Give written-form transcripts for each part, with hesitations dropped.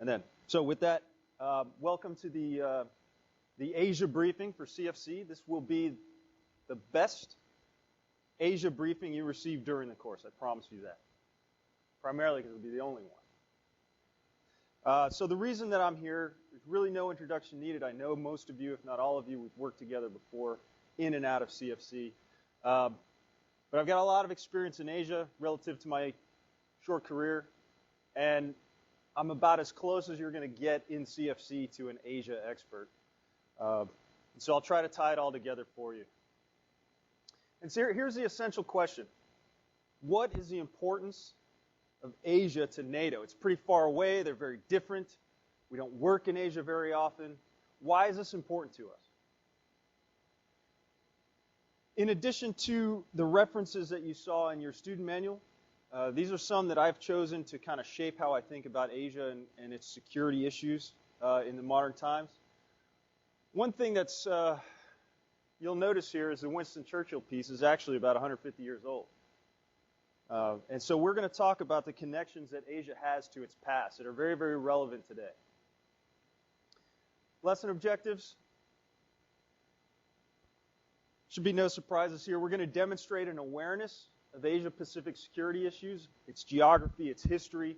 And then, so with that, welcome to the Asia briefing for CFC. This will be the best Asia briefing you receive during the course. I promise you that. Primarily because it'll be the only one. So the reason that I'm here, there's really no introduction needed. I know most of you, if not all of you, we've worked together before in and out of CFC. But I've got a lot of experience in Asia relative to my short career, and I'm about as close as you're going to get in CFC to an Asia expert. So I'll try to tie it all together for you. And so here's the essential question. What is the importance of Asia to NATO? It's pretty far away. They're very different. We don't work in Asia very often. Why is this important to us? In addition to the references that you saw in your student manual, these are some that I've chosen to kind of shape how I think about Asia and its security issues in the modern times. One thing that's you'll notice here is the Winston Churchill piece is actually about 150 years old. And so we're going to talk about the connections that Asia has to its past that are very, very relevant today. Lesson objectives. Should be no surprises here. We're going to demonstrate an awareness of Asia-Pacific security issues, its geography, its history,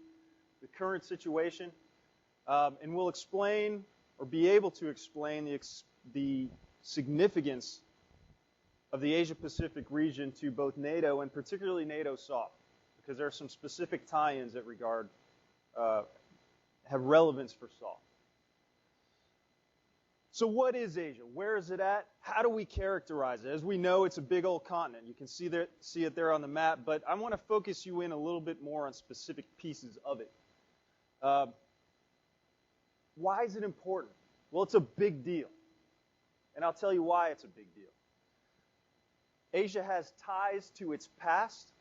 the current situation, and we'll explain or be able to explain the significance of the Asia-Pacific region to both NATO and particularly NATO soft, because there are some specific tie-ins that have relevance for soft. So what is Asia? Where is it at? How do we characterize it? As we know, it's a big old continent. You can see it there on the map, but I want to focus you in a little bit more on specific pieces of it. Why is it important? Well, it's a big deal. And I'll tell you why it's a big deal. Asia has ties to its past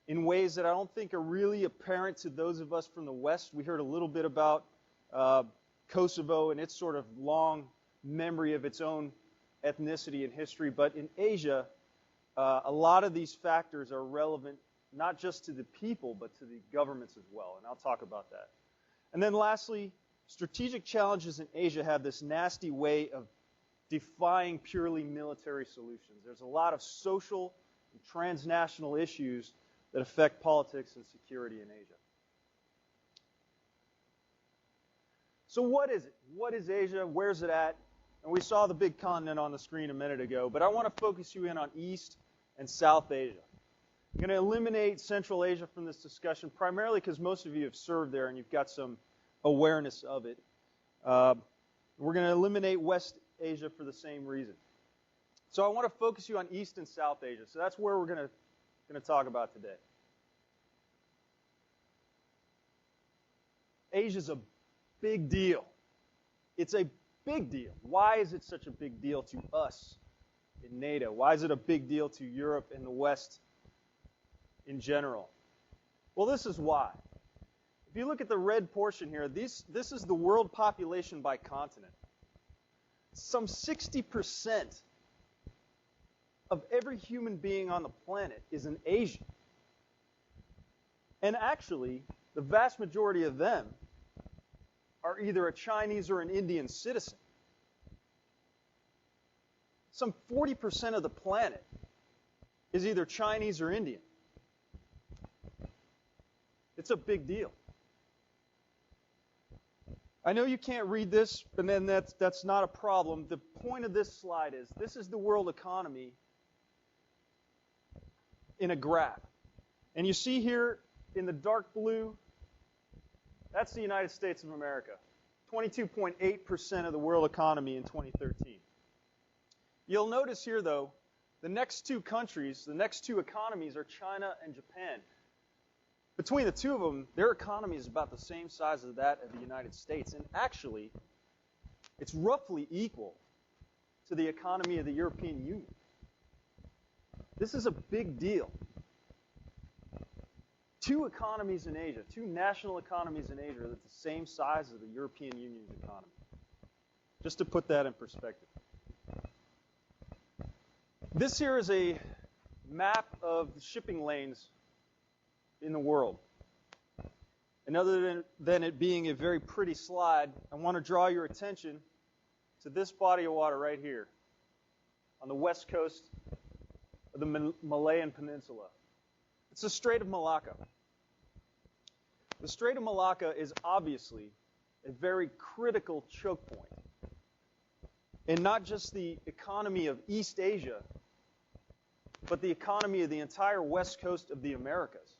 in ways that I don't think are really apparent to those of us from the West. We heard a little bit about Kosovo and its sort of long memory of its own ethnicity and history. But in Asia, a lot of these factors are relevant not just to the people, but to the governments as well. And I'll talk about that. And then lastly, strategic challenges in Asia have this nasty way of defying purely military solutions. There's a lot of social and transnational issues that affect politics and security in Asia. So what is it? What is Asia? Where's it at? And we saw the big continent on the screen a minute ago, but I want to focus you in on East and South Asia. I'm going to eliminate Central Asia from this discussion, primarily because most of you have served there and you've got some awareness of it. We're going to eliminate West Asia for the same reason. So I want to focus you on East and South Asia. So that's where we're going to talk about today. Asia's a big deal. It's a big deal. Why is it such a big deal to us in NATO? Why is it a big deal to Europe and the West in general? Well, this is why. If you look at the red portion here, this is the world population by continent. Some 60% of every human being on the planet is an Asian. And actually, the vast majority of them are either a Chinese or an Indian citizen. Some 40% of the planet is either Chinese or Indian. It's a big deal. I know you can't read this, but then that's not a problem. The point of this slide is this is the world economy in a graph. And you see here in the dark blue, that's the United States of America. 22.8% of the world economy in 2013. You'll notice here, though, the next two countries, the next two economies are China and Japan. Between the two of them, their economy is about the same size as that of the United States. And actually, it's roughly equal to the economy of the European Union. This is a big deal. Two economies in Asia, two national economies in Asia are the same size as the European Union's economy. Just to put that in perspective. This here is a map of the shipping lanes in the world. And other than it being a very pretty slide, I want to draw your attention to this body of water right here on the west coast of the Malayan Peninsula. It's the Strait of Malacca. The Strait of Malacca is obviously a very critical choke point in not just the economy of East Asia, but the economy of the entire west coast of the Americas.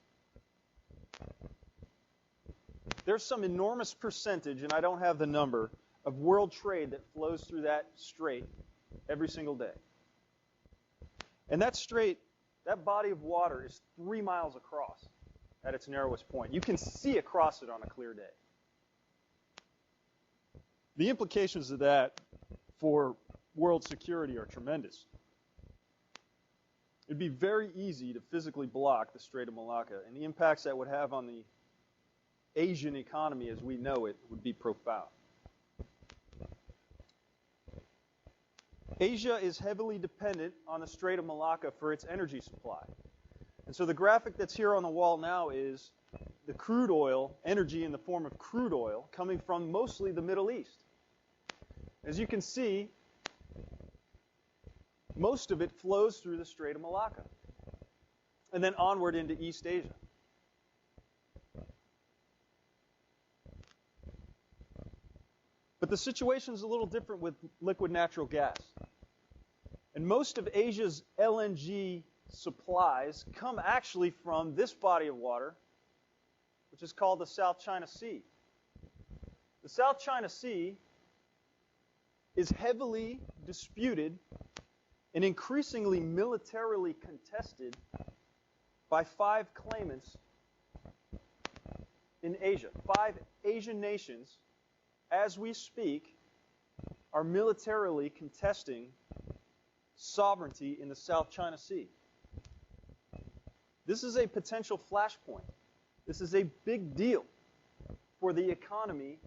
There's some enormous percentage, and I don't have the number, of world trade that flows through that strait every single day. And that strait, that body of water is 3 miles across at its narrowest point. You can see across it on a clear day. The implications of that for world security are tremendous. It'd be very easy to physically block the Strait of Malacca, and the impacts that would have on the Asian economy as we know it would be profound. Asia is heavily dependent on the Strait of Malacca for its energy supply. And so the graphic that's here on the wall now is the crude oil, energy in the form of crude oil, coming from mostly the Middle East. As you can see, most of it flows through the Strait of Malacca and then onward into East Asia. But the situation is a little different with liquid natural gas. And most of Asia's LNG supplies come actually from this body of water, which is called the South China Sea. The South China Sea is heavily disputed and increasingly militarily contested by 5 claimants in Asia. 5 Asian nations, as we speak, are militarily contesting sovereignty in the South China Sea. This is a potential flashpoint. This is a big deal for the economy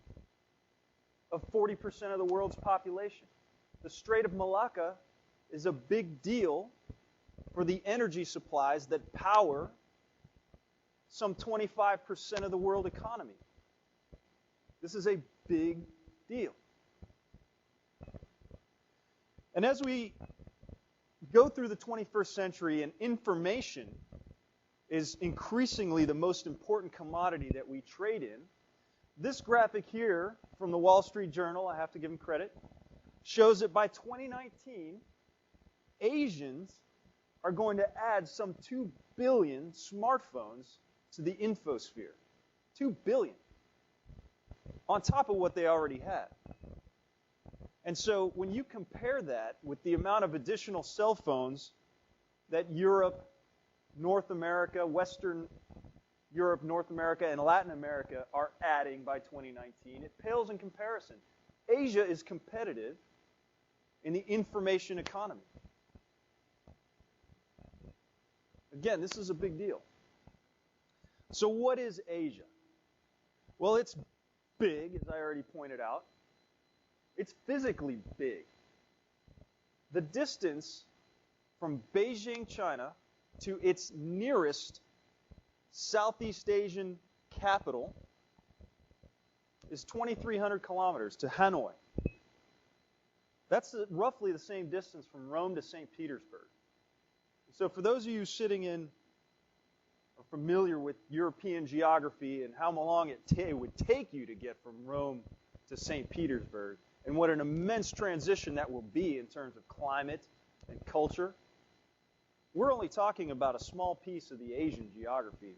of 40% of the world's population. The Strait of Malacca is a big deal for the energy supplies that power some 25% of the world economy. This is a big deal. And as we go through the 21st century and information is increasingly the most important commodity that we trade in, this graphic here from the Wall Street Journal, I have to give them credit, shows that by 2019, Asians are going to add some 2 billion smartphones to the infosphere. 2 billion. On top of what they already have. And so when you compare that with the amount of additional cell phones that Europe, North America, Western Europe, North America, and Latin America are adding by 2019, it pales in comparison. Asia is competitive in the information economy. Again, this is a big deal. So what is Asia? Well, it's big, as I already pointed out. It's physically big. The distance from Beijing, China, to its nearest Southeast Asian capital is 2,300 kilometers to Hanoi. That's roughly the same distance from Rome to St. Petersburg. So for those of you sitting in or familiar with European geography and how long it would take you to get from Rome to St. Petersburg, and what an immense transition that will be in terms of climate and culture, we're only talking about a small piece of the Asian geography.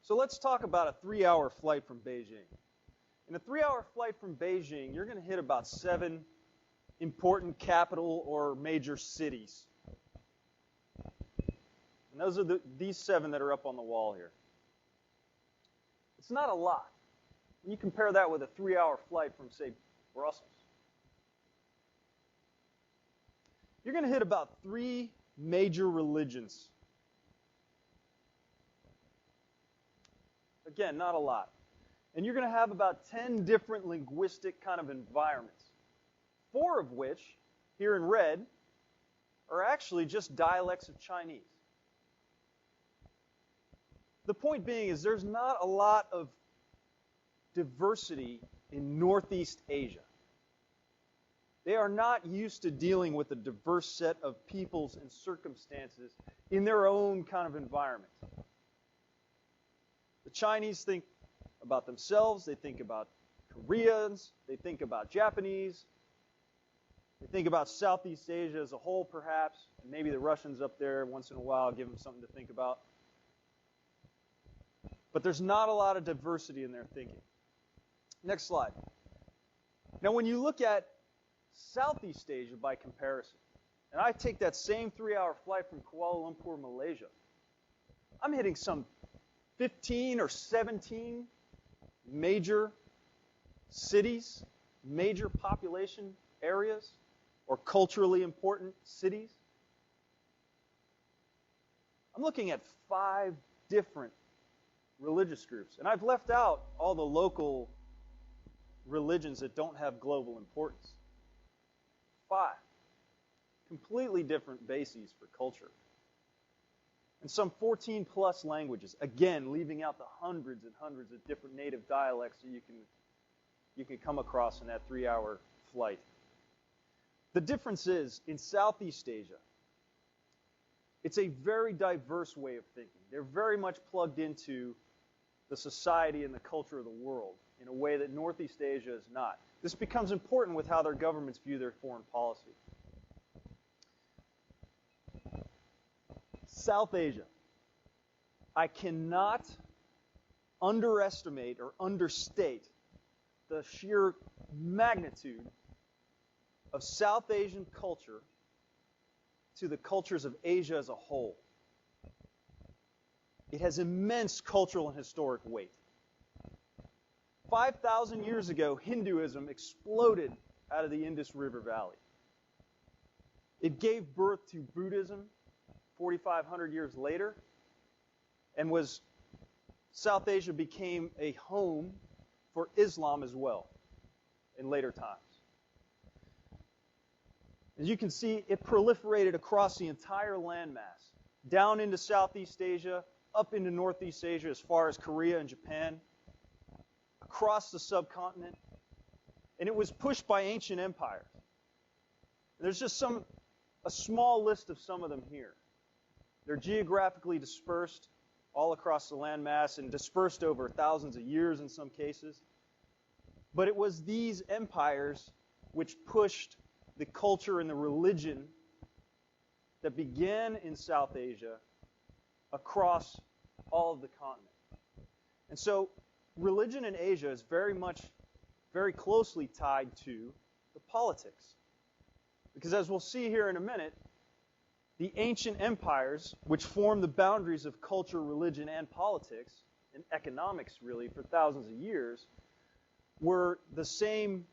So let's talk about a 3-hour flight from Beijing. In a 3-hour flight from Beijing, you're going to hit about 7 important capital or major cities. And those are these 7 that are up on the wall here. It's not a lot. When you compare that with a 3-hour flight from, say, Brussels. You're going to hit about 3 major religions. Again, not a lot. And you're going to have about 10 different linguistic kind of environments. 4 of which, here in red, are actually just dialects of Chinese. The point being is there's not a lot of diversity in Northeast Asia. They are not used to dealing with a diverse set of peoples and circumstances in their own kind of environment. The Chinese think about themselves, they think about Koreans, they think about Japanese, they think about Southeast Asia as a whole, perhaps, and maybe the Russians up there once in a while give them something to think about. But there's not a lot of diversity in their thinking. Next slide. Now, when you look at Southeast Asia by comparison, and I take that same 3-hour flight from Kuala Lumpur, Malaysia, I'm hitting some 15 or 17 major cities, major population areas, or culturally important cities. I'm looking at 5 different religious groups. And I've left out all the local religions that don't have global importance. 5. Completely different bases for culture. And some 14 plus languages. Again, leaving out the hundreds and hundreds of different native dialects that you can come across in that 3-hour flight. The difference is, in Southeast Asia, it's a very diverse way of thinking. They're very much plugged into the society and the culture of the world in a way that Northeast Asia is not. This becomes important with how their governments view their foreign policy. South Asia. I cannot underestimate or understate the sheer magnitude of South Asian culture to the cultures of Asia as a whole. It has immense cultural and historic weight. 5,000 years ago, Hinduism exploded out of the Indus River Valley. It gave birth to Buddhism 4,500 years later, and South Asia became a home for Islam as well in later times. As you can see, it proliferated across the entire landmass, down into Southeast Asia, up into Northeast Asia as far as Korea and Japan, across the subcontinent, and it was pushed by ancient empires. There's just a small list of some of them here. They're geographically dispersed all across the landmass and dispersed over thousands of years in some cases. But it was these empires which pushed the culture and the religion that began in South Asia across all of the continent. And so religion in Asia is very closely tied to the politics. Because as we'll see here in a minute, the ancient empires, which formed the boundaries of culture, religion, and politics, and economics really for thousands of years, were the same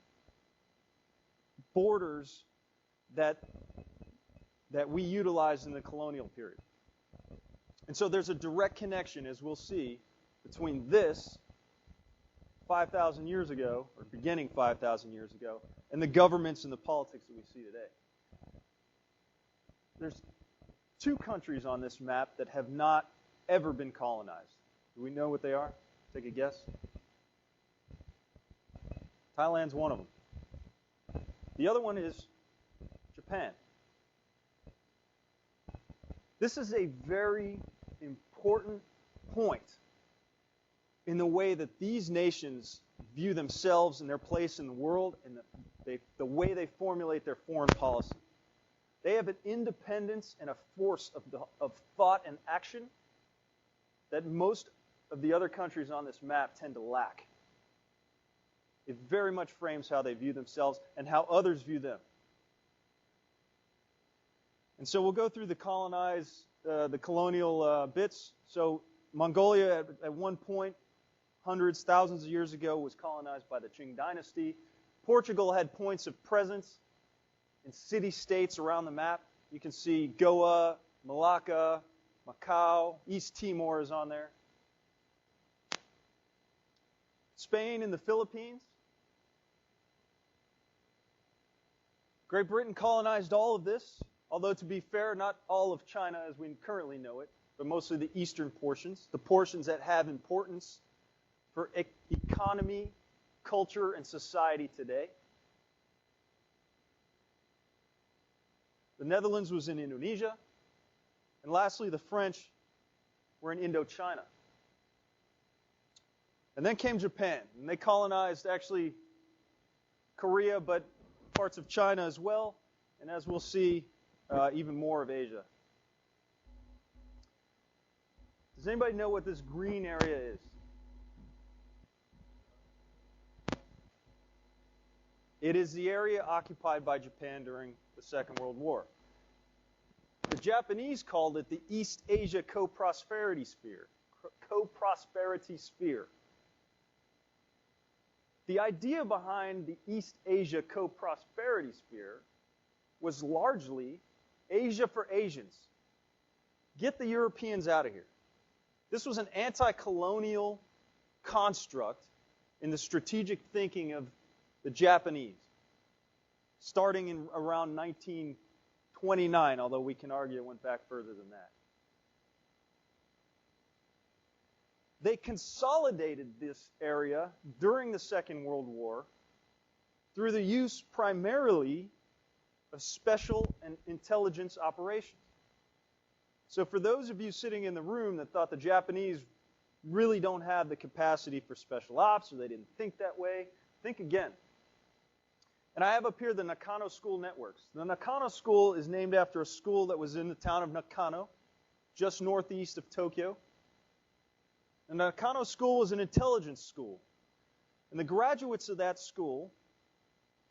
borders that we utilized in the colonial period. And so there's a direct connection, as we'll see, between this 5,000 years ago, or beginning 5,000 years ago, and the governments and the politics that we see today. There's 2 countries on this map that have not ever been colonized. Do we know what they are? Take a guess. Thailand's one of them. The other one is Japan. This is a very important point in the way that these nations view themselves and their place in the world and the way they formulate their foreign policy. They have an independence and a force of thought and action that most of the other countries on this map tend to lack. It very much frames how they view themselves and how others view them. And so we'll go through the colonial bits. So Mongolia at one point, hundreds, thousands of years ago, was colonized by the Qing dynasty. Portugal had points of presence in city-states around the map. You can see Goa, Malacca, Macau, East Timor is on there. Spain and the Philippines. Great Britain colonized all of this, although to be fair, not all of China as we currently know it. but mostly the eastern portions, the portions that have importance for economy, culture, and society today. The Netherlands was in Indonesia. And lastly, the French were in Indochina. And then came Japan, and they colonized actually Korea, but parts of China as well, and as we'll see, even more of Asia. Does anybody know what this green area is? It is the area occupied by Japan during the Second World War. The Japanese called it the East Asia Co-Prosperity Sphere. Co-Prosperity Sphere. The idea behind the East Asia Co-Prosperity Sphere was largely Asia for Asians. Get the Europeans out of here. This was an anti-colonial construct in the strategic thinking of the Japanese, starting in around 1929, although we can argue it went back further than that. They consolidated this area during the Second World War through the use primarily of special and intelligence operations. So for those of you sitting in the room that thought the Japanese really don't have the capacity for special ops, or they didn't think that way, think again. And I have up here the Nakano School networks. The Nakano School is named after a school that was in the town of Nakano, just northeast of Tokyo. The Nakano School was an intelligence school. And the graduates of that school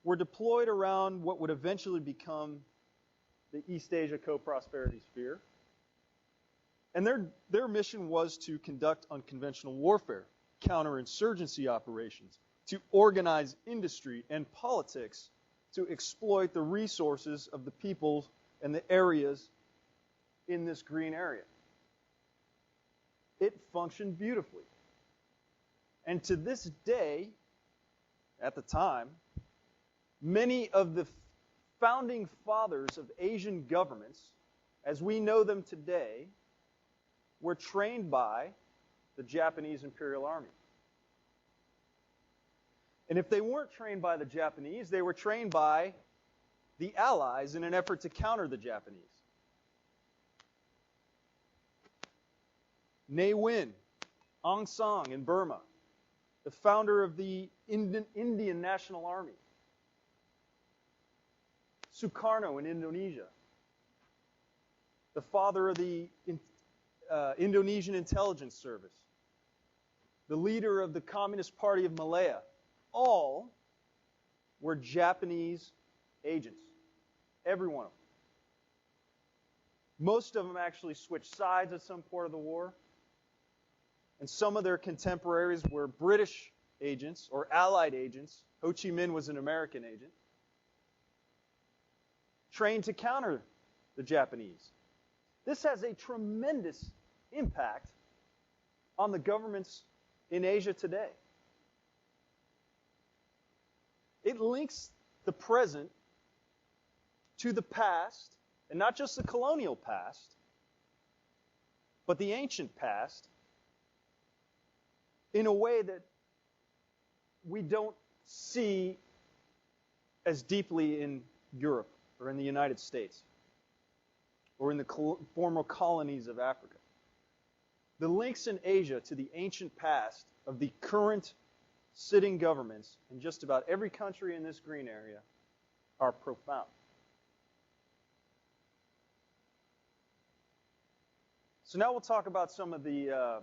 were deployed around what would eventually become the East Asia Co-Prosperity Sphere. And their mission was to conduct unconventional warfare, counterinsurgency operations, to organize industry and politics to exploit the resources of the people and the areas in this green area. It functioned beautifully. And to this day, at the time, many of the founding fathers of Asian governments, as we know them today, were trained by the Japanese Imperial Army. And if they weren't trained by the Japanese, they were trained by the Allies in an effort to counter the Japanese. Ne Win, Aung San in Burma, the founder of the Indian National Army. Sukarno in Indonesia, the father of the Indonesian Intelligence Service, the leader of the Communist Party of Malaya, all were Japanese agents. Every one of them. Most of them actually switched sides at some point of the war. And some of their contemporaries were British agents or Allied agents. Ho Chi Minh was an American agent, trained to counter the Japanese. This has a tremendous impact on the governments in Asia today. It links the present to the past, and not just the colonial past, but the ancient past, in a way that we don't see as deeply in Europe or in the United States or in the former colonies of Africa. The links in Asia to the ancient past of the current sitting governments in just about every country in this green area are profound. So now we'll talk about some of the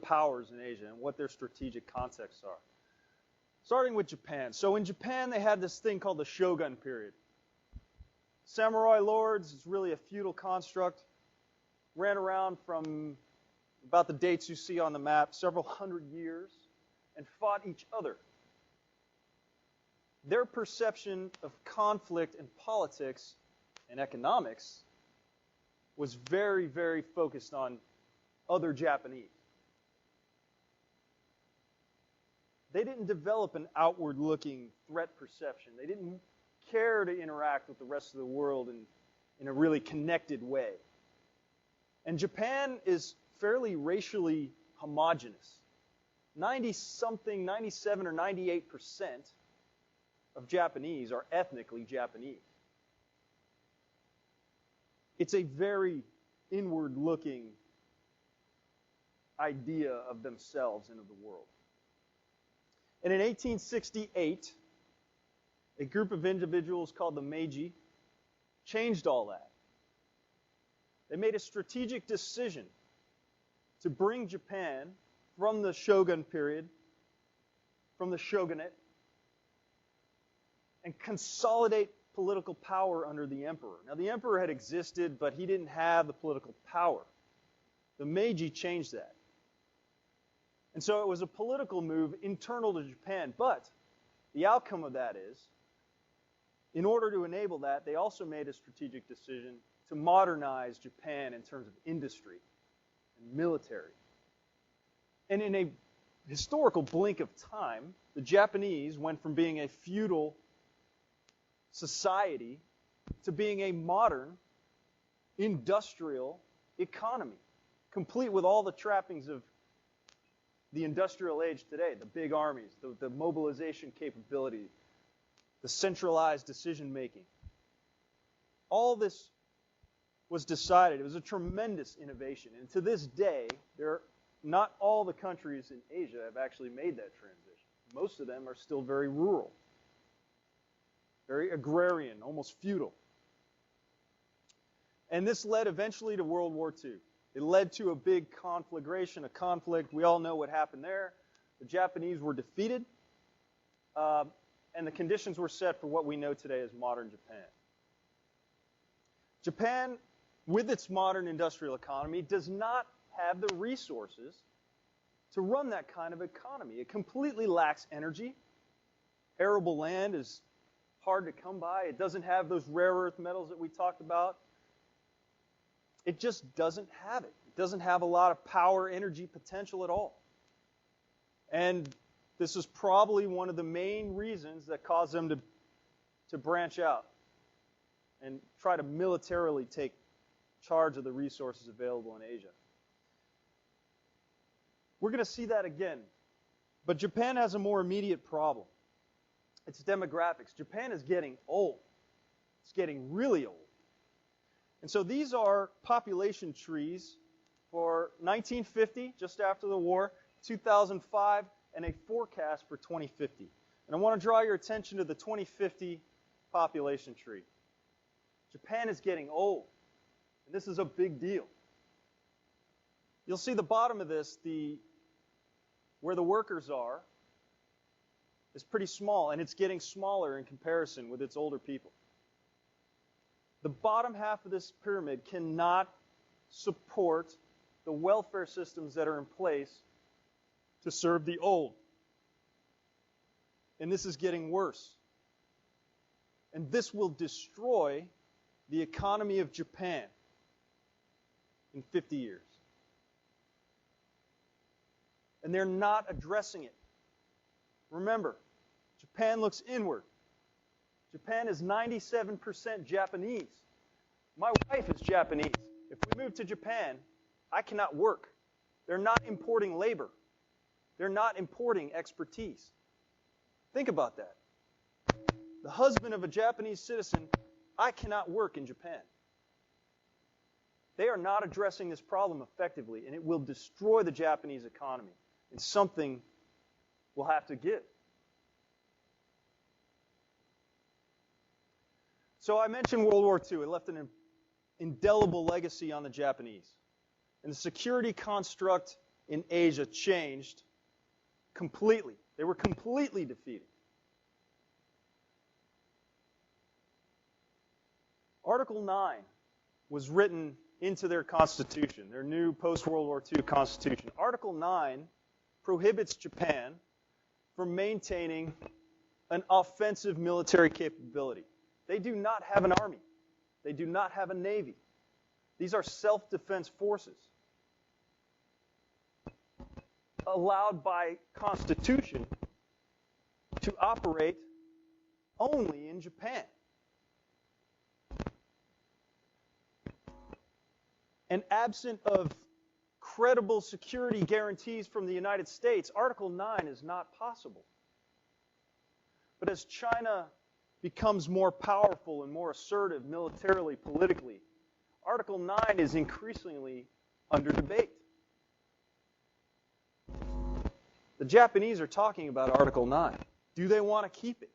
powers in Asia and what their strategic contexts are. Starting with Japan. So in Japan, they had this thing called the Shogun period. Samurai lords is really a feudal construct. Ran around from about the dates you see on the map, several hundred years, and fought each other. Their perception of conflict in politics and economics was very, very focused on other Japanese. They didn't develop an outward-looking threat perception. They didn't care to interact with the rest of the world in a really connected way. And Japan is fairly racially homogenous. 90-something, 97 or 98% of Japanese are ethnically Japanese. It's a very inward-looking idea of themselves and of the world. And in 1868, a group of individuals called the Meiji changed all that. They made a strategic decision to bring Japan from the Shogun period, from the shogunate, and consolidate political power under the emperor. Now, the emperor had existed, but he didn't have the political power. The Meiji changed that. And so it was a political move internal to Japan. But the outcome of that is, in order to enable that, they also made a strategic decision to modernize Japan in terms of industry and military. And in a historical blink of time, the Japanese went from being a feudal society to being a modern industrial economy, complete with all the trappings of the industrial age today, the big armies, the mobilization capability, the centralized decision-making. All this was decided. It was a tremendous innovation. And to this day, not all the countries in Asia have actually made that transition. Most of them are still very rural, very agrarian, almost feudal. And this led eventually to World War II. It led to a big conflagration, a conflict. We all know what happened there. The Japanese were defeated, and the conditions were set for what we know today as modern Japan. Japan, with its modern industrial economy, does not have the resources to run that kind of economy. It completely lacks energy. Arable land is hard to come by. It doesn't have those rare earth metals that we talked about. It just doesn't have it. It doesn't have a lot of power, energy potential at all. And this is probably one of the main reasons that caused them to branch out and try to militarily take charge of the resources available in Asia. We're going to see that again. But Japan has a more immediate problem. It's demographics. Japan is getting old. It's getting really old. And so these are population trees for 1950, just after the war, 2005, and a forecast for 2050. And I want to draw your attention to the 2050 population tree. Japan is getting old, and this is a big deal. You'll see the bottom of this, where the workers are, is pretty small, and it's getting smaller in comparison with its older people. The bottom half of this pyramid cannot support the welfare systems that are in place to serve the old. And this is getting worse. And this will destroy the economy of Japan in 50 years. And they're not addressing it. Remember, Japan looks inward. Japan is 97% Japanese. My wife is Japanese. If we move to Japan, I cannot work. They're not importing labor. They're not importing expertise. Think about that. The husband of a Japanese citizen, I cannot work in Japan. They are not addressing this problem effectively, and it will destroy the Japanese economy. And something will have to give. So I mentioned World War II. It left an indelible legacy on the Japanese. And the security construct in Asia changed completely. They were completely defeated. Article 9 was written into their constitution, their new post-World War II constitution. Article 9 prohibits Japan from maintaining an offensive military capability. They do not have an army. They do not have a navy. These are self-defense forces allowed by Constitution to operate only in Japan. And absent of credible security guarantees from the United States, Article 9 is not possible. But as China becomes more powerful and more assertive militarily, politically, Article 9 is increasingly under debate. The Japanese are talking about Article 9. Do they want to keep it?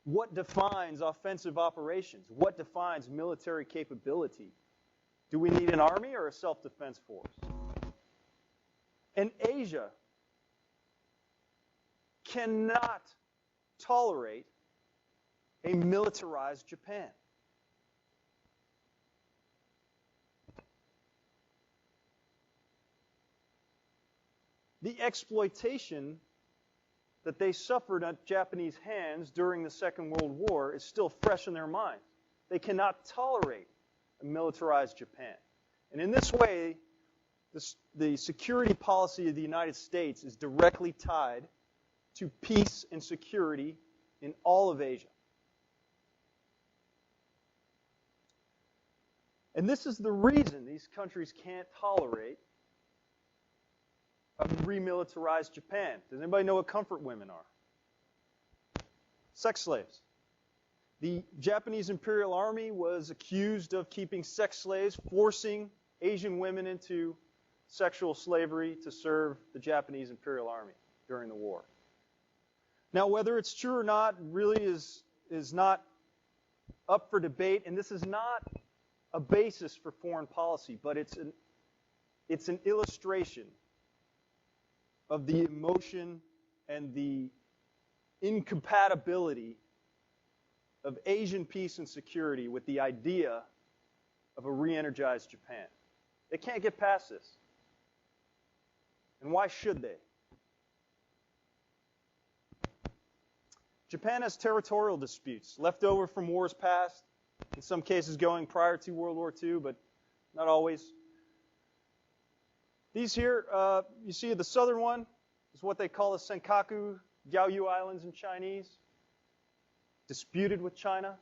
What defines offensive operations? What defines military capability? Do we need an army or a self-defense force? And Asia cannot tolerate a militarized Japan. The exploitation that they suffered at Japanese hands during the Second World War is still fresh in their minds. They cannot tolerate a militarized Japan. And in this way, the security policy of the United States is directly tied to peace and security in all of Asia. And this is the reason these countries can't tolerate a remilitarized Japan. Does anybody know what comfort women are? Sex slaves. The Japanese Imperial Army was accused of keeping sex slaves, forcing Asian women into sexual slavery to serve the Japanese Imperial Army during the war. Now, whether it's true or not really is not up for debate, and this is not a basis for foreign policy, but it's an illustration of the emotion and the incompatibility of Asian peace and security with the idea of a re-energized Japan. They can't get past this. And why should they? Japan has territorial disputes left over from wars past, in some cases going prior to World War II, but not always. These here, you see the southern one is what they call the Senkaku Diaoyu Islands in Chinese. Disputed with China.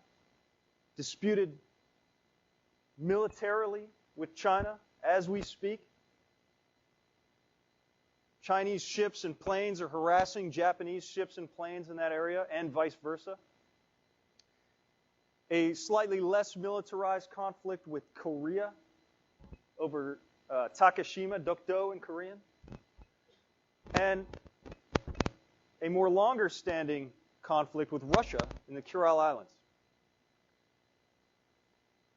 Disputed militarily with China as we speak. Chinese ships and planes are harassing Japanese ships and planes in that area, and vice versa. A slightly less militarized conflict with Korea over Takeshima, Dokdo in Korean. And a more longer-standing conflict with Russia in the Kuril Islands.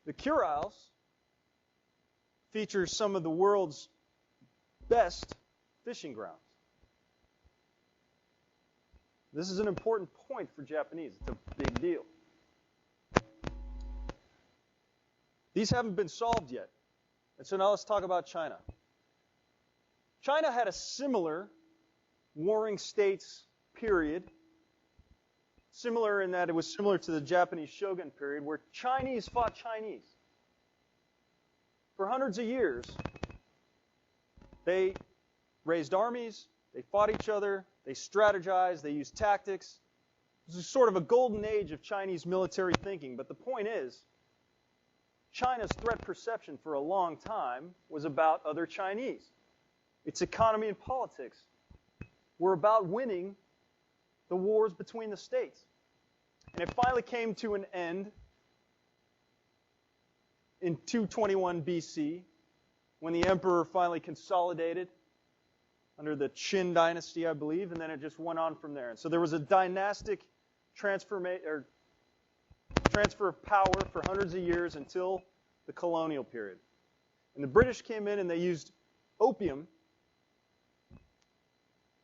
The Kurils feature some of the world's best fishing grounds. This is an important point for Japanese. It's a big deal. These haven't been solved yet. And so now let's talk about China. China had a similar warring states period, similar in that it was similar to the Japanese Shogun period, where Chinese fought Chinese. For hundreds of years, they raised armies, they fought each other, they strategized, they used tactics. This is sort of a golden age of Chinese military thinking, but the point is, China's threat perception for a long time was about other Chinese. Its economy and politics were about winning the wars between the states. And it finally came to an end in 221 BC when the emperor finally consolidated under the Qin dynasty, I believe, and then it just went on from there. And so there was a dynastic transfer of power for hundreds of years until the colonial period. And the British came in and they used opium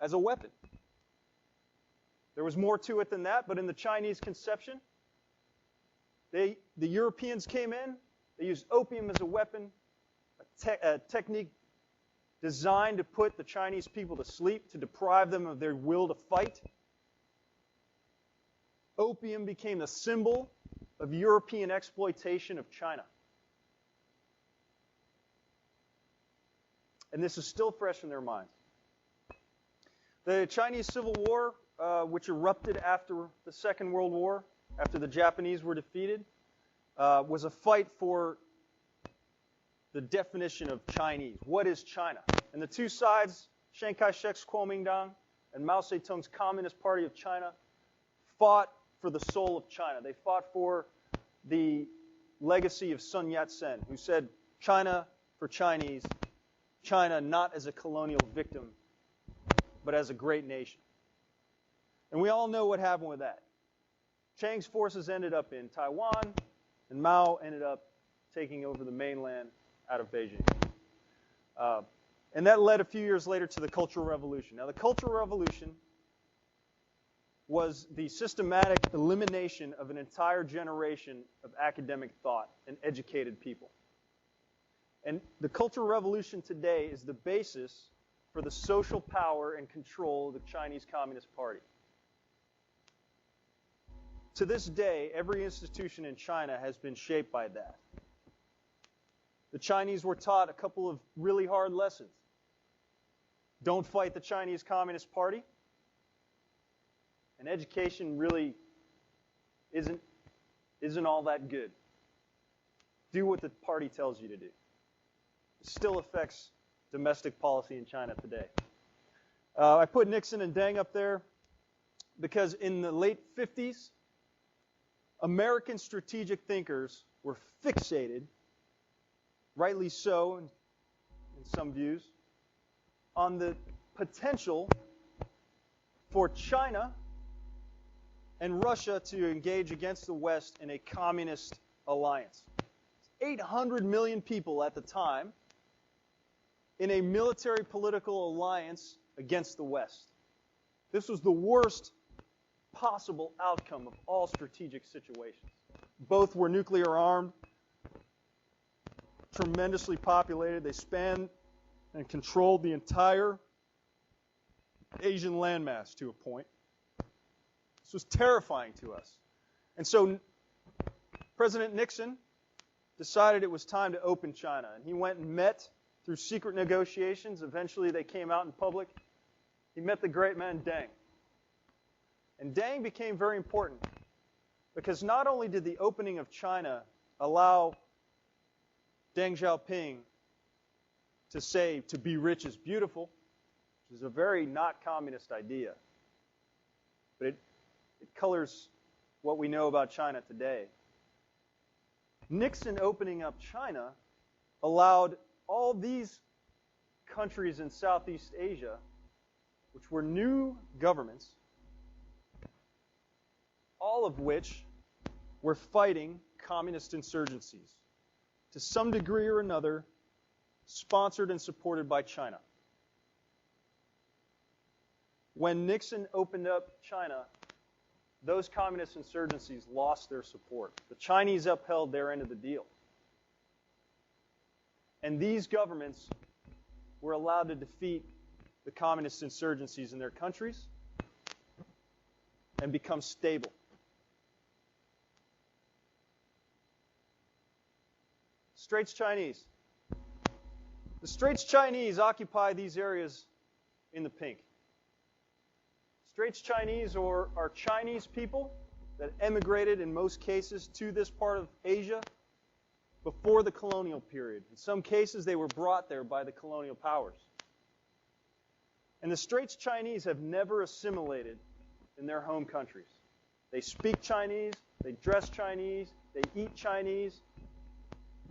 as a weapon. There was more to it than that, but in the Chinese conception, the Europeans came in, they used opium as a weapon, a technique designed to put the Chinese people to sleep, to deprive them of their will to fight. Opium became the symbol of European exploitation of China. And this is still fresh in their minds. The Chinese Civil War, which erupted after the Second World War, after the Japanese were defeated, was a fight for the definition of Chinese. What is China? And the two sides, Chiang Kai-shek's Kuomintang and Mao Zedong's Communist Party of China, fought for the soul of China. They fought for the legacy of Sun Yat-sen, who said, China for Chinese, China not as a colonial victim, but as a great nation. And we all know what happened with that. Chiang's forces ended up in Taiwan, and Mao ended up taking over the mainland out of Beijing. And that led a few years later to the Cultural Revolution. Now, the Cultural Revolution was the systematic elimination of an entire generation of academic thought and educated people. And the Cultural Revolution today is the basis for the social power and control of the Chinese Communist Party. To this day, every institution in China has been shaped by that. The Chinese were taught a couple of really hard lessons. Don't fight the Chinese Communist Party. And education really isn't all that good. Do what the party tells you to do. It still affects domestic policy in China today. I put Nixon and Deng up there because in the late 50s, American strategic thinkers were fixated, rightly so in some views, on the potential for China and Russia to engage against the West in a communist alliance. 800 million people at the time in a military political alliance against the West. This was the worst possible outcome of all strategic situations. Both were nuclear armed, tremendously populated. They spanned and controlled the entire Asian landmass to a point. This was terrifying to us. And so President Nixon decided it was time to open China. And he went and met through secret negotiations. Eventually they came out in public. He met the great man Deng. And Deng became very important because not only did the opening of China allow Deng Xiaoping to say, to be rich is beautiful, which is a very not communist idea, but it colors what we know about China today. Nixon opening up China allowed all these countries in Southeast Asia, which were new governments, all of which were fighting communist insurgencies, to some degree or another, sponsored and supported by China. When Nixon opened up China, those communist insurgencies lost their support. The Chinese upheld their end of the deal. And these governments were allowed to defeat the communist insurgencies in their countries and become stable. Straits Chinese. The Straits Chinese occupy these areas in the pink. Straits Chinese are Chinese people that emigrated in most cases to this part of Asia before the colonial period. In some cases, they were brought there by the colonial powers. And the Straits Chinese have never assimilated in their home countries. They speak Chinese, they dress Chinese, they eat Chinese,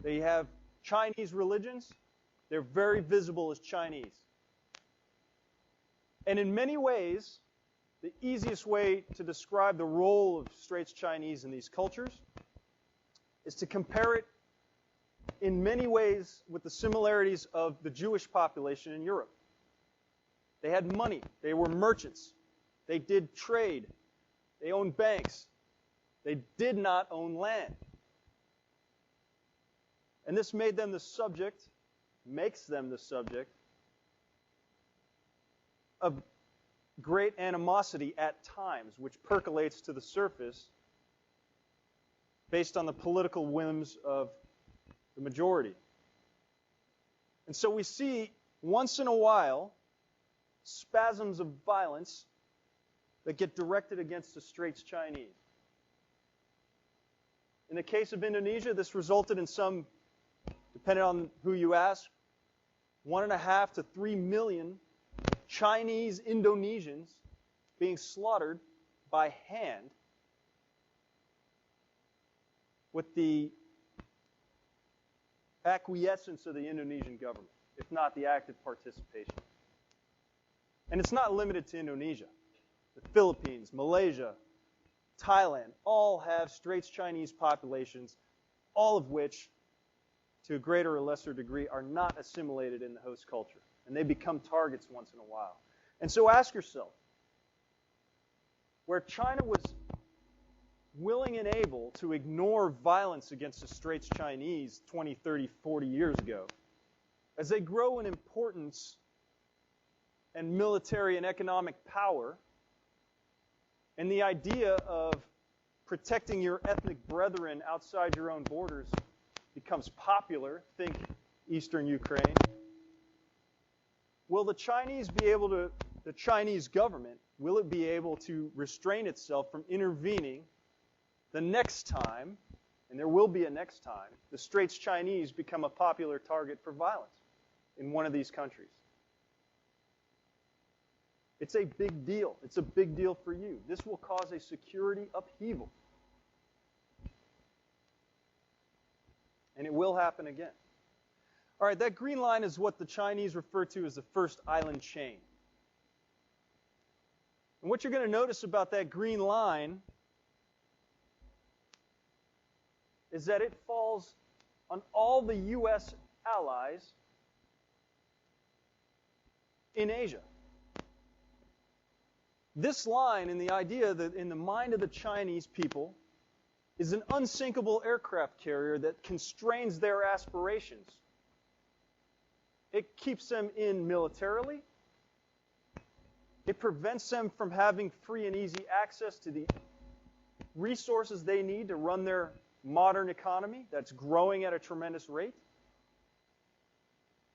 they have Chinese religions. They're very visible as Chinese. And in many ways, the easiest way to describe the role of Straits Chinese in these cultures is to compare it in many ways with the similarities of the Jewish population in Europe. They had money. They were merchants. They did trade. They owned banks. They did not own land. And this made them the subject, makes them the subject of great animosity at times, which percolates to the surface based on the political whims of the majority. And so we see once in a while spasms of violence that get directed against the Straits Chinese. In the case of Indonesia, this resulted in some, depending on who you ask, 1.5 to 3 million Chinese Indonesians being slaughtered by hand with the acquiescence of the Indonesian government, if not the active participation. And it's not limited to Indonesia. The Philippines, Malaysia, Thailand all have Straits Chinese populations, all of which, to a greater or lesser degree, are not assimilated in the host culture. And they become targets once in a while. And so ask yourself, where China was willing and able to ignore violence against the Straits Chinese 20, 30, 40 years ago, as they grow in importance and military and economic power, and the idea of protecting your ethnic brethren outside your own borders becomes popular, think Eastern Ukraine, will the Chinese government, will it be able to restrain itself from intervening the next time, and there will be a next time, the Straits Chinese become a popular target for violence in one of these countries? It's a big deal. It's a big deal for you. This will cause a security upheaval. And it will happen again. All right, that green line is what the Chinese refer to as the first island chain. And what you're going to notice about that green line is that it falls on all the U.S. allies in Asia. This line and the idea that in the mind of the Chinese people is an unsinkable aircraft carrier that constrains their aspirations. It keeps them in militarily. It prevents them from having free and easy access to the resources they need to run their modern economy that's growing at a tremendous rate.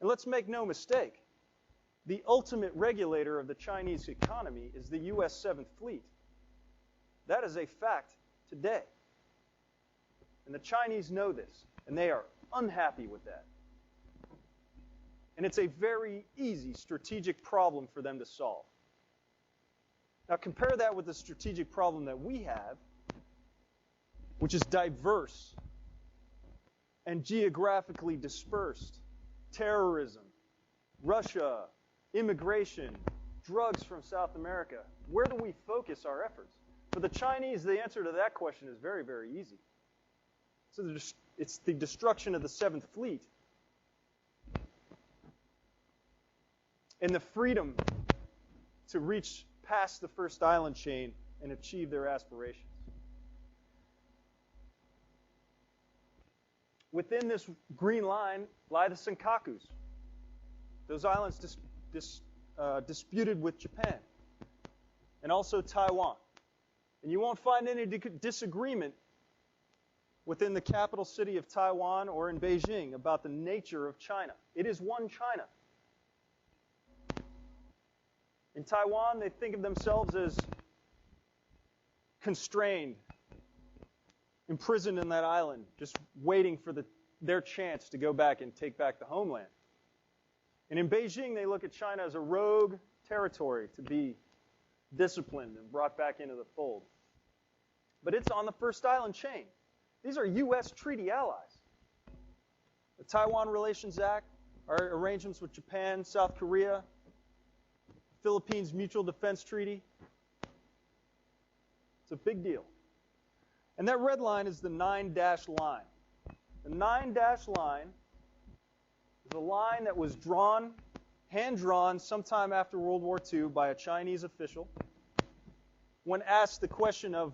And let's make no mistake, the ultimate regulator of the Chinese economy is the U.S. 7th Fleet. That is a fact today. And the Chinese know this, and they are unhappy with that. And it's a very easy strategic problem for them to solve. Now compare that with the strategic problem that we have, which is diverse and geographically dispersed. Terrorism, Russia, immigration, drugs from South America. Where do we focus our efforts? For the Chinese, the answer to that question is very, very easy. So it's the destruction of the 7th Fleet and the freedom to reach past the first island chain and achieve their aspirations. Within this green line lie the Senkakus, those islands disputed with Japan, and also Taiwan. And you won't find any disagreement within the capital city of Taiwan or in Beijing about the nature of China. It is one China. In Taiwan, they think of themselves as constrained, imprisoned in that island, just waiting for their chance to go back and take back the homeland. And in Beijing, they look at China as a rogue territory to be disciplined and brought back into the fold. But it's on the first island chain. These are U.S. treaty allies. The Taiwan Relations Act, our arrangements with Japan, South Korea, Philippines Mutual Defense Treaty. It's a big deal. And that red line is the 9-dash line. The 9-dash line is a line that was drawn, hand-drawn sometime after World War II by a Chinese official when asked the question of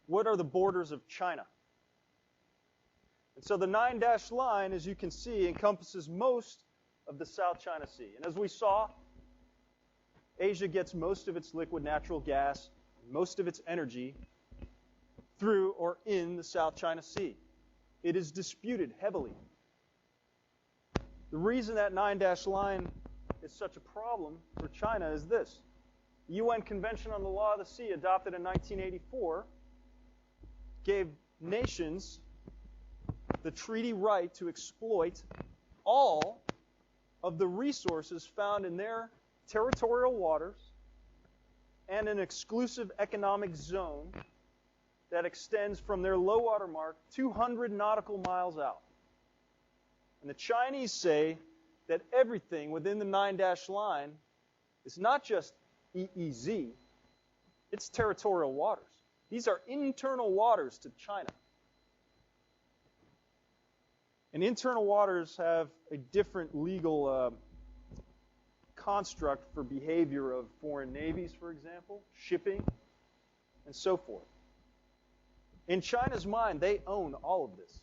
what are the borders of China? And so the 9-dash line, as you can see, encompasses most of the South China Sea. And as we saw, Asia gets most of its liquid natural gas, most of its energy through or in the South China Sea. It is disputed heavily. The reason that 9-dash line is such a problem for China is this. The UN Convention on the Law of the Sea, adopted in 1984, gave nations the treaty right to exploit all of the resources found in their territorial waters and an exclusive economic zone that extends from their low water mark 200 nautical miles out. And the Chinese say that everything within the 9-dash line is not just EEZ, it's territorial waters. These are internal waters to China. And internal waters have a different legal construct for behavior of foreign navies, for example, shipping, and so forth. In China's mind, they own all of this.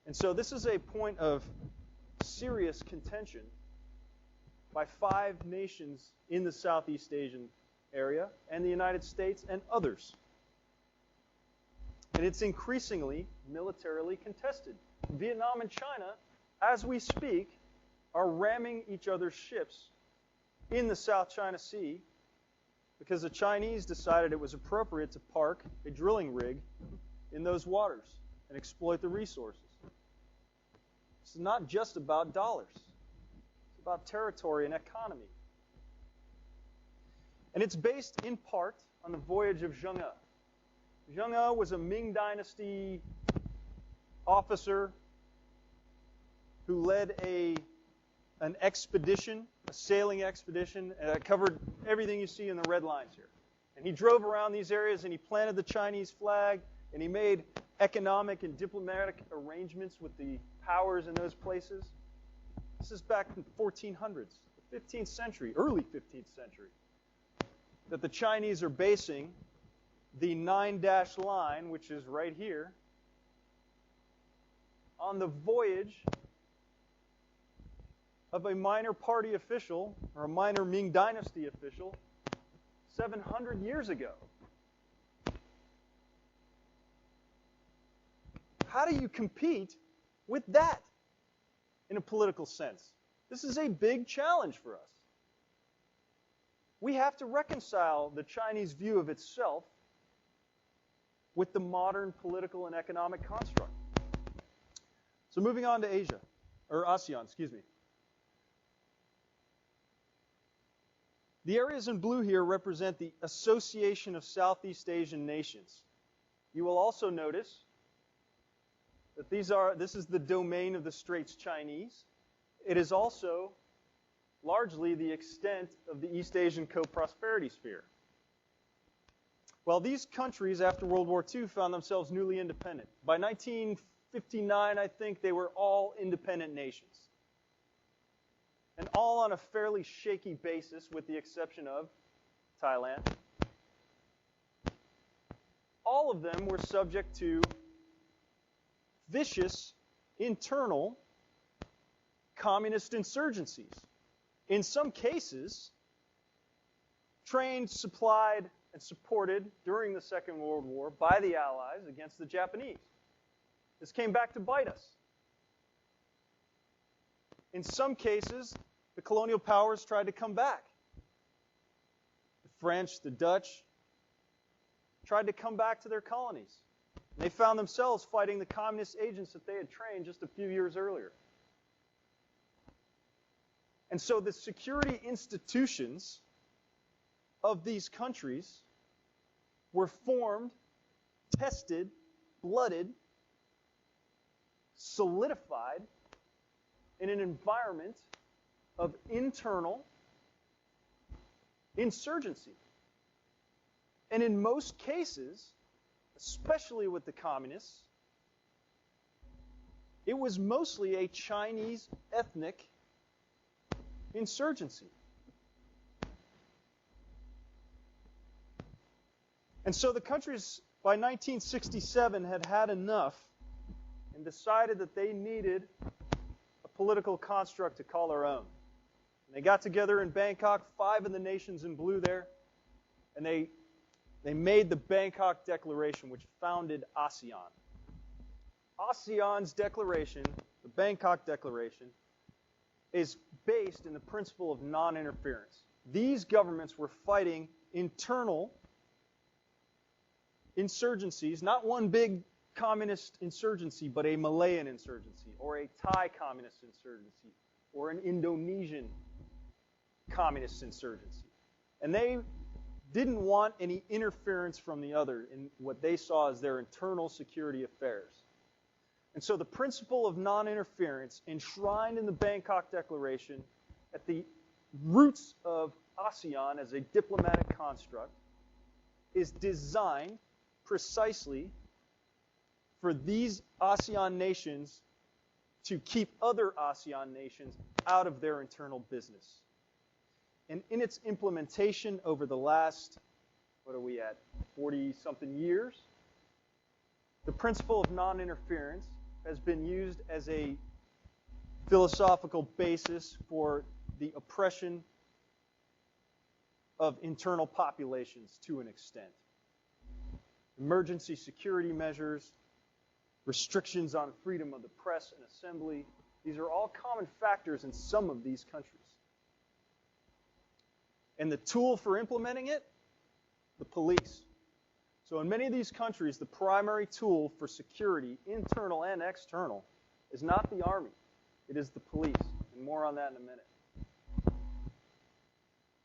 And so this is a point of serious contention by 5 nations in the Southeast Asian area and the United States and others. And it's increasingly militarily contested. Vietnam and China, as we speak, are ramming each other's ships in the South China Sea because the Chinese decided it was appropriate to park a drilling rig in those waters and exploit the resources. It's not just about dollars. It's about territory and economy. And it's based in part on the voyage of Zheng He. Zheng He was a Ming Dynasty officer who led an expedition, a sailing expedition, that covered everything you see in the red lines here. And he drove around these areas and he planted the Chinese flag and he made economic and diplomatic arrangements with the powers in those places. This is back in the 1400s, the 15th century, early 15th century, that the Chinese are basing the 9-dash line, which is right here, on the voyage of a minor party official, or a minor Ming Dynasty official, 700 years ago. How do you compete with that in a political sense? This is a big challenge for us. We have to reconcile the Chinese view of itself with the modern political and economic construct. So moving on to Asia, or ASEAN, excuse me. The areas in blue here represent the Association of Southeast Asian Nations. You will also notice that this is the domain of the Straits Chinese. It is also largely the extent of the East Asian Co-Prosperity Sphere. Well, these countries after World War II found themselves newly independent. By 1959, I think they were all independent nations. And all on a fairly shaky basis, with the exception of Thailand. All of them were subject to vicious internal communist insurgencies. In some cases, trained, supplied, and supported during the Second World War by the Allies against the Japanese. This came back to bite us. In some cases, the colonial powers tried to come back. The French, the Dutch, tried to come back to their colonies. And they found themselves fighting the communist agents that they had trained just a few years earlier. And so the security institutions of these countries were formed, tested, blooded, solidified in an environment of internal insurgency. And in most cases, especially with the communists, it was mostly a Chinese ethnic insurgency. And so the countries by 1967 had had enough and decided that they needed a political construct to call their own. And they got together in Bangkok, 5 of the nations in blue there, and they made the Bangkok Declaration, which founded ASEAN. ASEAN's declaration, the Bangkok Declaration, is based in the principle of non-interference. These governments were fighting internal insurgencies, not one big communist insurgency, but a Malayan insurgency, or a Thai communist insurgency, or an Indonesian communist insurgency. And they didn't want any interference from the other in what they saw as their internal security affairs. And so the principle of non-interference, enshrined in the Bangkok Declaration at the roots of ASEAN as a diplomatic construct, is designed precisely for these ASEAN nations to keep other ASEAN nations out of their internal business. And in its implementation over the last, 40-something years, the principle of non-interference has been used as a philosophical basis for the oppression of internal populations to an extent. Emergency security measures, restrictions on freedom of the press and assembly, these are all common factors in some of these countries. And the tool for implementing it? The police. So in many of these countries, the primary tool for security, internal and external, is not the army. It is the police. And more on that in a minute.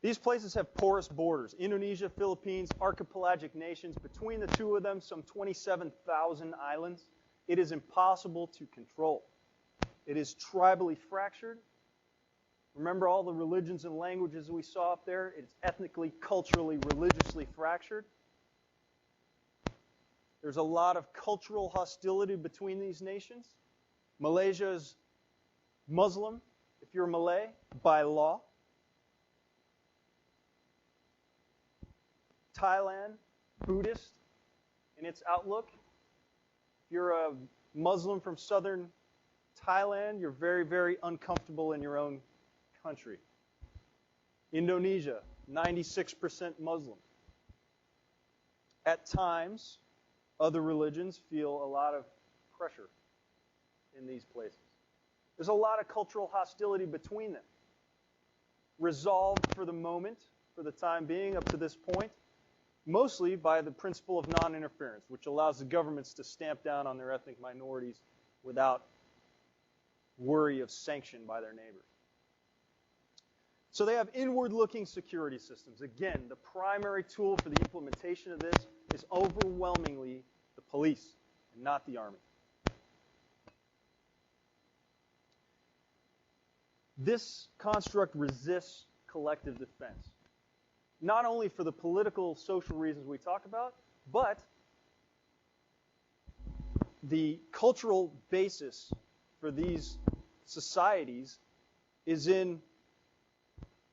These places have porous borders. Indonesia, Philippines, archipelagic nations. Between the two of them, some 27,000 islands. It is impossible to control. It is tribally fractured. Remember all the religions and languages we saw up there? It's ethnically, culturally, religiously fractured. There's a lot of cultural hostility between these nations. Malaysia is Muslim, if you're Malay, by law. Thailand, Buddhist in its outlook. If you're a Muslim from southern Thailand, you're very, very uncomfortable in your own country. Indonesia, 96% Muslim. At times, other religions feel a lot of pressure in these places. There's a lot of cultural hostility between them. Resolved for the moment, for the time being, up to this point, mostly by the principle of non-interference, which allows the governments to stamp down on their ethnic minorities without worry of sanction by their neighbors. So they have inward-looking security systems. Again, the primary tool for the implementation of this is overwhelmingly the police and not the army. This construct resists collective defense. Not only for the political, social reasons we talk about, but the cultural basis for these societies is in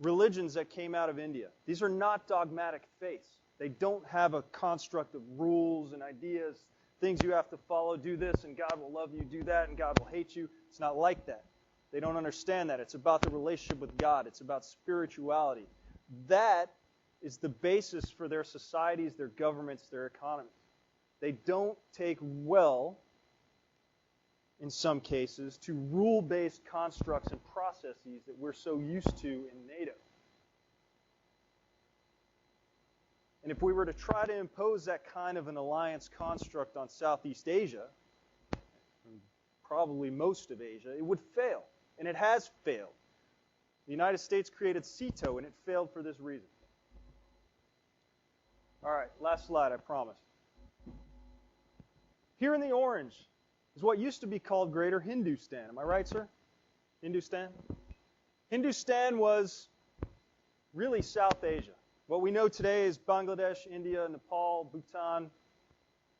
religions that came out of India. These are not dogmatic faiths. They don't have a construct of rules and ideas, things you have to follow, do this and God will love you, do that and God will hate you. It's not like that. They don't understand that. It's about the relationship with God. It's about spirituality. That is the basis for their societies, their governments, their economies. They don't take well, in some cases, to rule-based constructs and processes that we're so used to in NATO. And if we were to try to impose that kind of an alliance construct on Southeast Asia, and probably most of Asia, it would fail. And it has failed. The United States created SEATO, and it failed for this reason. All right, last slide, I promise. Here in the orange is what used to be called Greater Hindustan. Am I right, sir? Hindustan? Hindustan was really South Asia. What we know today is Bangladesh, India, Nepal, Bhutan,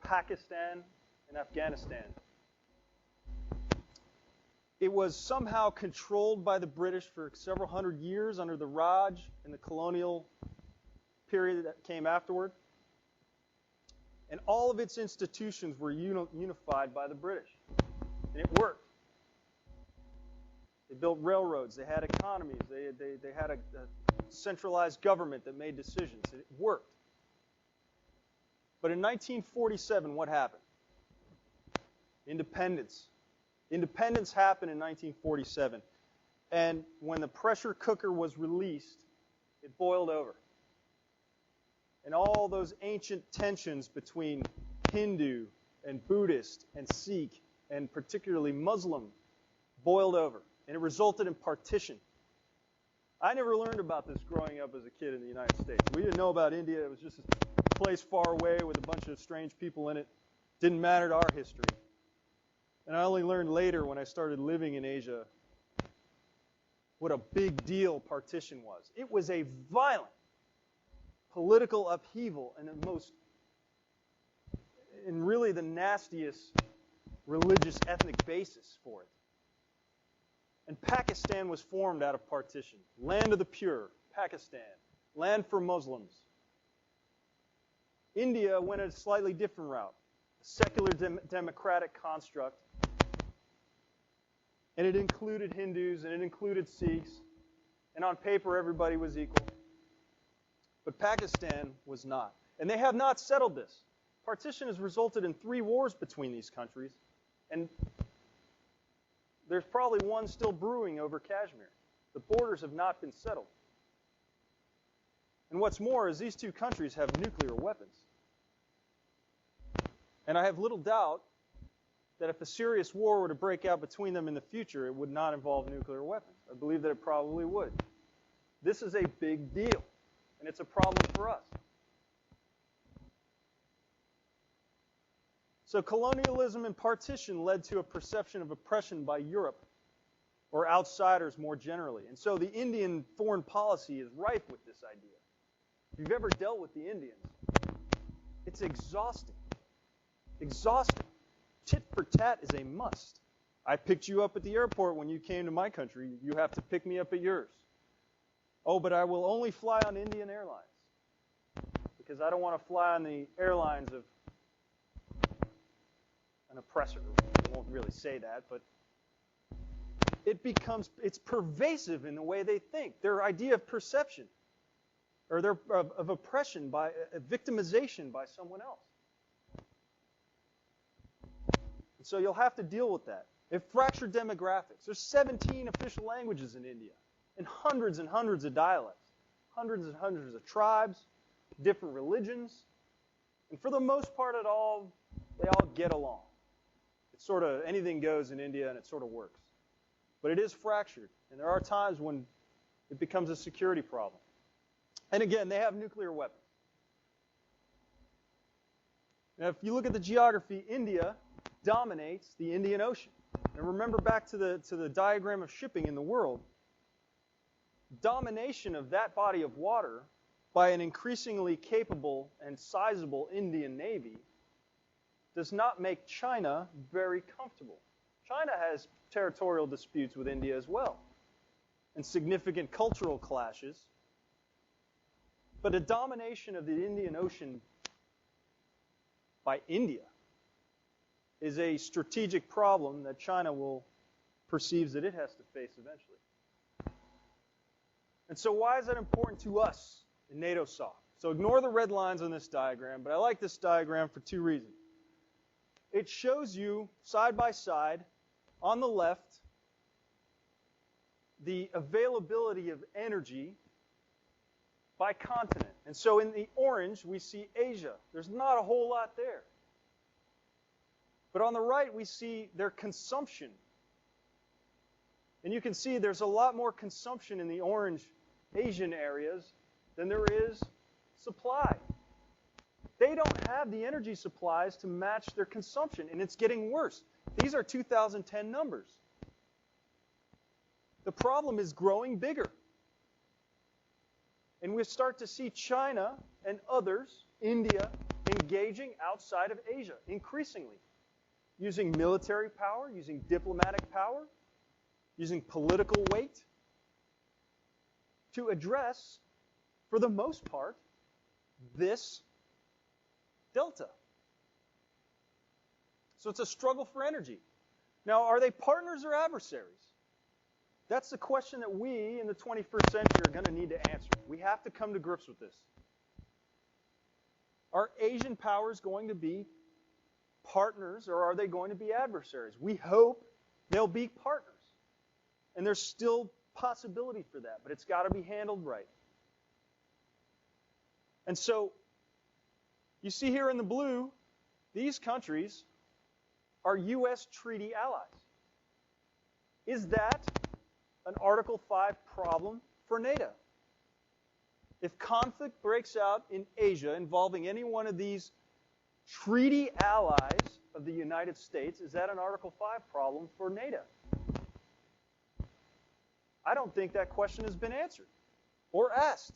Pakistan, and Afghanistan. It was somehow controlled by the British for several hundred years under the Raj and the colonial period that came afterward. And all of its institutions were unified by the British. And it worked. They built railroads. They had economies. They had a centralized government that made decisions. It worked. But in 1947, what happened? Independence. Independence happened in 1947. And when the pressure cooker was released, it boiled over. And all those ancient tensions between Hindu and Buddhist and Sikh and particularly Muslim boiled over, and it resulted in partition. I never learned about this growing up as a kid in the United States. We didn't know about India. It was just a place far away with a bunch of strange people in it. Didn't matter to our history. And I only learned later when I started living in Asia what a big deal partition was. It was a violent political upheaval and really the nastiest religious ethnic basis for it. And Pakistan was formed out of partition. Land of the pure, Pakistan. Land for Muslims. India went a slightly different route. A secular democratic construct. And it included Hindus and it included Sikhs. And on paper, everybody was equal. But Pakistan was not. And they have not settled this. Partition has resulted in 3 wars between these countries. And there's probably one still brewing over Kashmir. The borders have not been settled. And what's more is these 2 countries have nuclear weapons. And I have little doubt that if a serious war were to break out between them in the future, it would not involve nuclear weapons. I believe that it probably would. This is a big deal, and it's a problem for us. So colonialism and partition led to a perception of oppression by Europe, or outsiders more generally. And so the Indian foreign policy is rife with this idea. If you've ever dealt with the Indians, it's exhausting. Exhausting. Tit for tat is a must. I picked you up at the airport when you came to my country. You have to pick me up at yours. Oh, but I will only fly on Indian Airlines because I don't want to fly on the airlines of an oppressor. I won't really say that, but it's pervasive in the way they think. Their idea of perception, or of oppression by victimization by someone else. And so you'll have to deal with that. If fractured demographics, there's 17 official languages in India, and hundreds of dialects, hundreds and hundreds of tribes, different religions, and for the most part, they all get along. It's sort of anything goes in India, and it sort of works. But it is fractured, and there are times when it becomes a security problem. And again, they have nuclear weapons. Now, if you look at the geography, India dominates the Indian Ocean. And remember back to the diagram of shipping in the world. Domination of that body of water by an increasingly capable and sizable Indian Navy does not make China very comfortable. China has territorial disputes with India as well, and significant cultural clashes. But a domination of the Indian Ocean by India is a strategic problem that China perceives that it has to face eventually. And so why is that important to us in NATO SOF? So ignore the red lines on this diagram, but I like this diagram for 2 reasons. It shows you, side by side, on the left, the availability of energy by continent. And so in the orange, we see Asia. There's not a whole lot there. But on the right, we see their consumption. And you can see there's a lot more consumption in the orange Asian areas than there is supply. They don't have the energy supplies to match their consumption, and it's getting worse. These are 2010 numbers. The problem is growing bigger. And we start to see China and others, India, engaging outside of Asia increasingly, using military power, using diplomatic power, using political weight to address, for the most part, this delta. So it's a struggle for energy. Now, are they partners or adversaries? That's the question that we in the 21st century are going to need to answer. We have to come to grips with this. Are Asian powers going to be partners or are they going to be adversaries? We hope they'll be partners. And there's still possibility for that, but it's got to be handled right. And so, you see here in the blue, these countries are U.S. treaty allies. Is that an Article 5 problem for NATO? If conflict breaks out in Asia involving any one of these treaty allies of the United States, is that an Article 5 problem for NATO? I don't think that question has been answered or asked.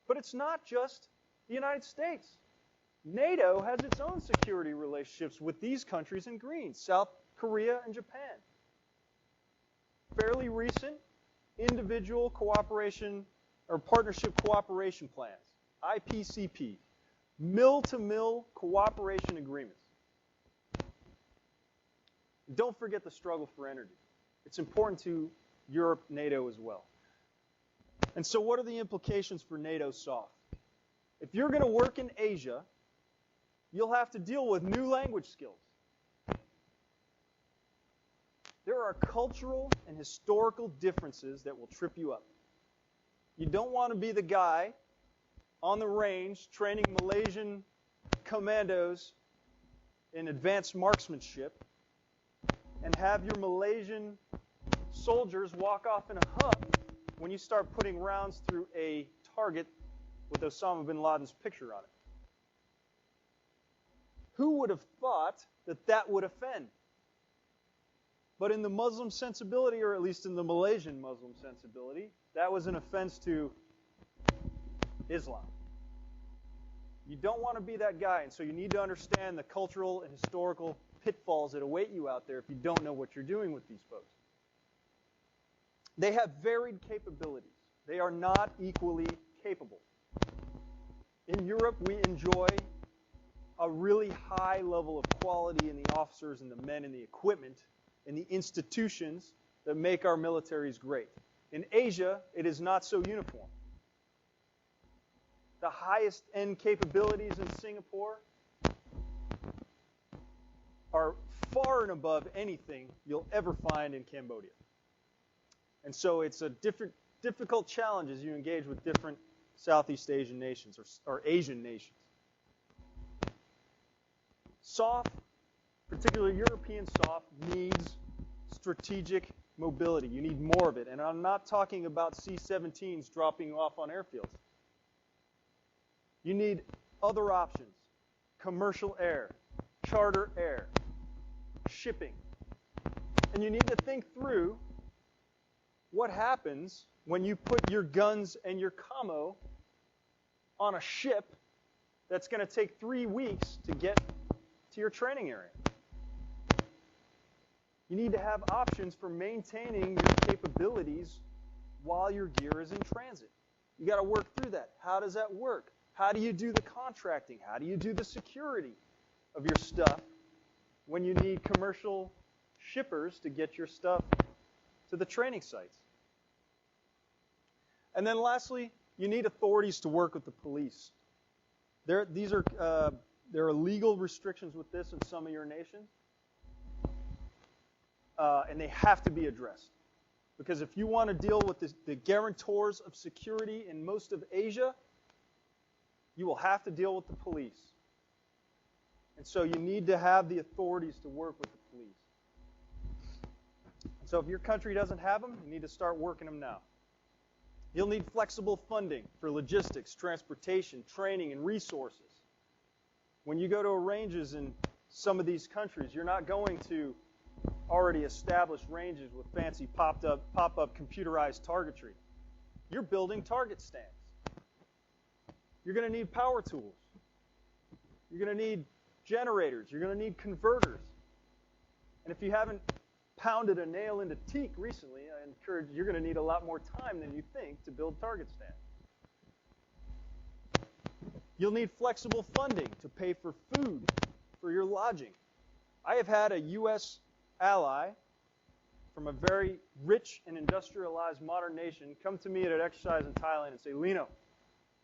But it's not just the United States. NATO has its own security relationships with these countries in green, South Korea and Japan. Fairly recent individual cooperation or partnership cooperation plans, IPCP, mill-to-mill cooperation agreements. Don't forget the struggle for energy. It's important to Europe, NATO as well. And so what are the implications for NATO SOF? If you're going to work in Asia, you'll have to deal with new language skills. There are cultural and historical differences that will trip you up. You don't want to be the guy on the range training Malaysian commandos in advanced marksmanship and have your Malaysian soldiers walk off in a huff when you start putting rounds through a target with Osama bin Laden's picture on it. Who would have thought that that would offend? But in the Muslim sensibility, or at least in the Malaysian Muslim sensibility, that was an offense to Islam. You don't want to be that guy, and so you need to understand the cultural and historical pitfalls that await you out there if you don't know what you're doing with these folks. They have varied capabilities. They are not equally capable. In Europe, we enjoy a really high level of quality in the officers and the men and the equipment and the institutions that make our militaries great. In Asia, it is not so uniform. The highest end capabilities in Singapore are far and above anything you'll ever find in Cambodia. And so it's a difficult challenge as you engage with different Southeast Asian nations or Asian nations. SOF, particularly European SOF, needs strategic mobility. You need more of it. And I'm not talking about C-17s dropping you off on airfields. You need other options. Commercial air, charter air, shipping. And you need to think through what happens when you put your guns and your commo on a ship that's going to take 3 weeks to get to your training area. You need to have options for maintaining your capabilities while your gear is in transit. You got to work through that. How does that work? How do you do the contracting? How do you do the security of your stuff when you need commercial shippers to get your stuff to the training sites? And then lastly, you need authorities to work with the police. There are legal restrictions with this in some of your nations, and they have to be addressed. Because if you want to deal with the guarantors of security in most of Asia, you will have to deal with the police. And so you need to have the authorities to work with the police. And so if your country doesn't have them, you need to start working them now. You'll need flexible funding for logistics, transportation, training, and resources. When you go to ranges in some of these countries, you're not going to already established ranges with fancy pop-up computerized targetry. You're building target stands. You're going to need power tools. You're going to need generators. You're going to need converters. And if you haven't pounded a nail into teak recently, I encourage you're going to need a lot more time than you think to build target stands. You'll need flexible funding to pay for food, for your lodging. I have had a U.S. ally from a very rich and industrialized modern nation come to me at an exercise in Thailand and say, Lino,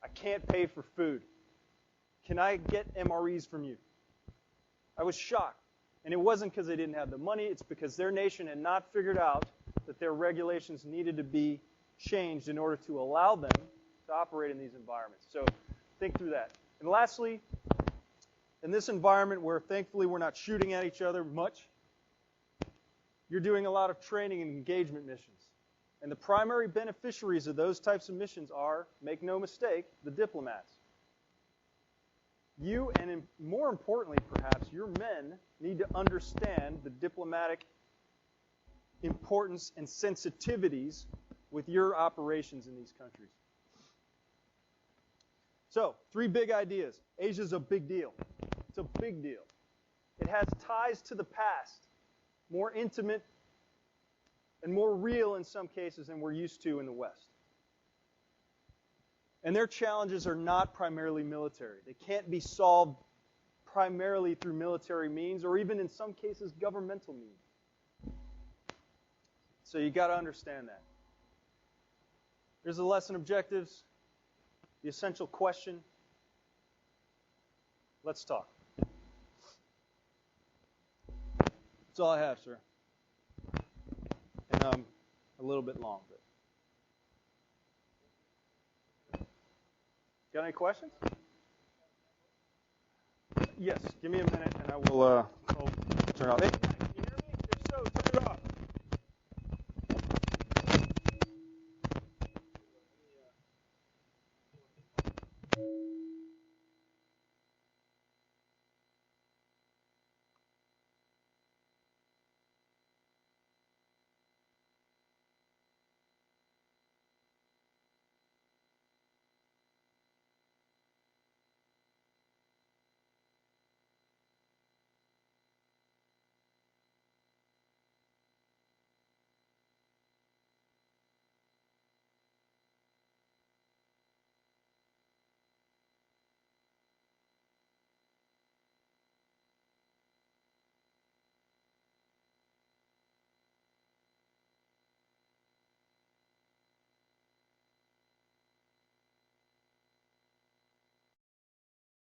I can't pay for food. Can I get MREs from you? I was shocked. And it wasn't because they didn't have the money. It's because their nation had not figured out that their regulations needed to be changed in order to allow them to operate in these environments. So think through that. And lastly, in this environment where thankfully we're not shooting at each other much, you're doing a lot of training and engagement missions. And the primary beneficiaries of those types of missions are, make no mistake, the diplomats. You, and more importantly perhaps, your men need to understand the diplomatic importance and sensitivities with your operations in these countries. So, 3 big ideas. Asia's a big deal. It's a big deal. It has ties to the past, more intimate and more real in some cases than we're used to in the West. And their challenges are not primarily military. They can't be solved primarily through military means or even in some cases governmental means. So you got to understand that. Here's the lesson objectives, the essential question. Let's talk. That's all I have, sir. And I'm a little bit long, but. Got any questions? Yes, give me a minute and I will turn off. Hey,